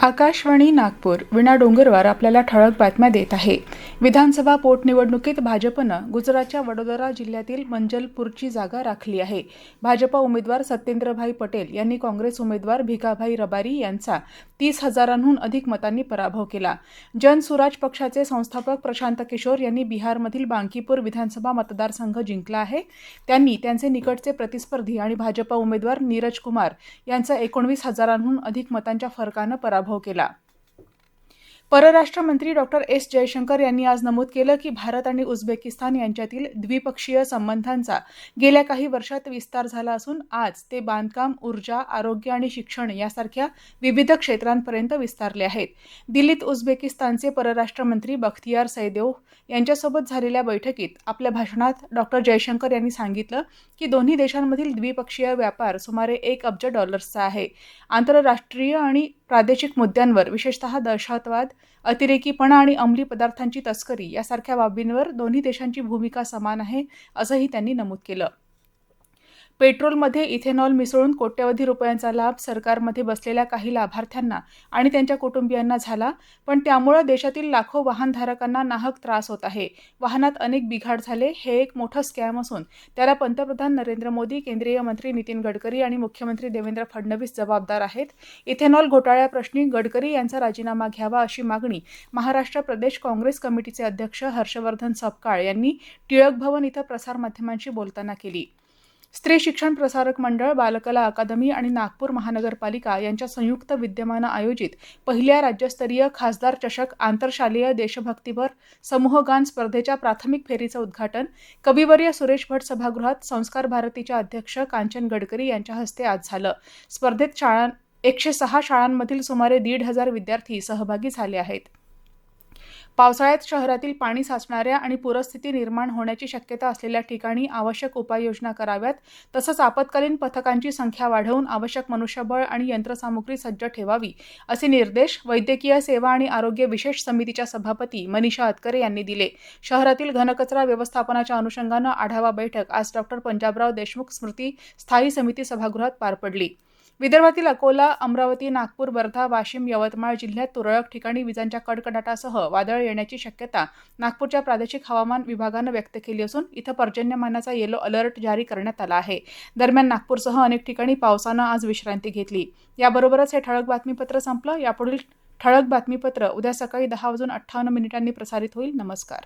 आकाशवाणी नागपूर विना डोंगरवार आपल्याला ठळक बातम्या देत आहे. विधानसभा पोटनिवडणुकीत भाजपनं गुजरातच्या वडोदरा जिल्ह्यातील मंजलपूरची जागा राखली आहे. भाजपा उमेदवार सत्येंद्रभाई पटेल यांनी काँग्रेस उमेदवार भिकाभाई रबारी यांचा 30,000हून अधिक मतांनी पराभव केला. जनसुराज पक्षाचे संस्थापक प्रशांत किशोर यांनी बिहारमधील बांकीपूर विधानसभा मतदारसंघ जिंकला आहे. त्यांनी त्यांचे निकटचे प्रतिस्पर्धी आणि भाजपा उमेदवार नीरज कुमार यांचा 19,000हून अधिक मतांच्या फरकानं पराभव केला. परराष्ट्र मंत्री डॉ. एस. जयशंकर यांनी आज नमूद केलं की भारत आणि उझबेकिस्तान यांच्यातील द्विपक्षीय संबंधांचा गेल्या काही वर्षात विस्तार झाला असून आज ते बांधकाम, ऊर्जा, आरोग्य आणि शिक्षण यासारख्या विविध क्षेत्रांपर्यंत विस्तारले आहेत. दिल्लीत उझबेकिस्तानचे परराष्ट्र मंत्री बख्तियार सैदोव्ह यांच्यासोबत झालेल्या बैठकीत आपल्या भाषणात डॉ. जयशंकर यांनी सांगितलं की दोन्ही देशांमधील द्विपक्षीय व्यापार सुमारे $1 अब्ज आहे. आंतरराष्ट्रीय आणि प्रादेशिक मुद्द्यांवर, विशेषतः दहशतवाद, अतिरेकीपणा आणि अंमली पदार्थांची तस्करी यासारख्या बाबींवर दोन्ही देशांची भूमिका समान आहे, असंही त्यांनी नमूद केलं. पेट्रोलमध्ये इथेनॉल मिसळून कोट्यवधी रुपयांचा लाभ सरकारमध्ये बसलेल्या काही लाभार्थ्यांना आणि त्यांच्या कुटुंबियांना झाला, पण त्यामुळे देशातील लाखो वाहनधारकांना नाहक त्रास होत आहे. वाहनात अनेक बिघाड झाले. हे एक मोठं स्कॅम असून त्याला पंतप्रधान नरेंद्र मोदी, केंद्रीय मंत्री नितीन गडकरी आणि मुख्यमंत्री देवेंद्र फडणवीस जबाबदार आहेत. इथेनॉल घोटाळ्याप्रश्नी गडकरी यांचा राजीनामा घ्यावा अशी मागणी महाराष्ट्र प्रदेश काँग्रेस कमिटीचे अध्यक्ष हर्षवर्धन सपकाळ यांनी टिळक भवन इथं प्रसारमाध्यमांशी बोलताना केली. स्त्री शिक्षण प्रसारक मंडळ, बालकला अकादमी आणि नागपूर महानगरपालिका यांच्या संयुक्त विद्यमानं आयोजित पहिल्या राज्यस्तरीय खासदार चषक आंतरशालेय देशभक्तीपर समूहगान स्पर्धेच्या प्राथमिक फेरीचं उद्घाटन कविवर्य सुरेश भट सभागृहात संस्कार भारतीच्या अध्यक्ष कांचन गडकरी यांच्या हस्ते आज झालं. स्पर्धेत 106 शाळांमधील सुमारे 1,500 विद्यार्थी सहभागी झाले आहेत. पावसाळ्यात शहरातील पाणी साचणाऱ्या आणि पूरस्थिती निर्माण होण्याची शक्यता असलेल्या ठिकाणी आवश्यक उपाययोजना कराव्यात. तसंच आपत्कालीन पथकांची संख्या वाढवून आवश्यक मनुष्यबळ आणि यंत्रसामुग्री सज्ज ठेवावी, असे निर्देश वैद्यकीय सेवा आणि आरोग्य विशेष समितीच्या सभापती मनीषा अतकरे यांनी दिले. शहरातील घनकचरा व्यवस्थापनाच्या अनुषंगानं आढावा बैठक आज डॉ. पंजाबराव देशमुख स्मृती स्थायी समिती सभागृहात पार पडली. विदर्भातील अकोला, अमरावती, नागपूर, वर्धा, वाशिम, यवतमाळ जिल्ह्यात तुरळक ठिकाणी विजांच्या कडकडाटासह वादळ येण्याची शक्यता नागपूरच्या प्रादेशिक हवामान विभागानं व्यक्त केली असून इथं पर्जन्यमानाचा येलो अलर्ट जारी करण्यात आला आहे. दरम्यान नागपूरसह अनेक ठिकाणी पावसानं आज विश्रांती घेतली. याबरोबरच हे ठळक बातमीपत्र संपलं. यापुढील ठळक बातमीपत्र उद्या सकाळी 10:58 प्रसारित होईल. नमस्कार.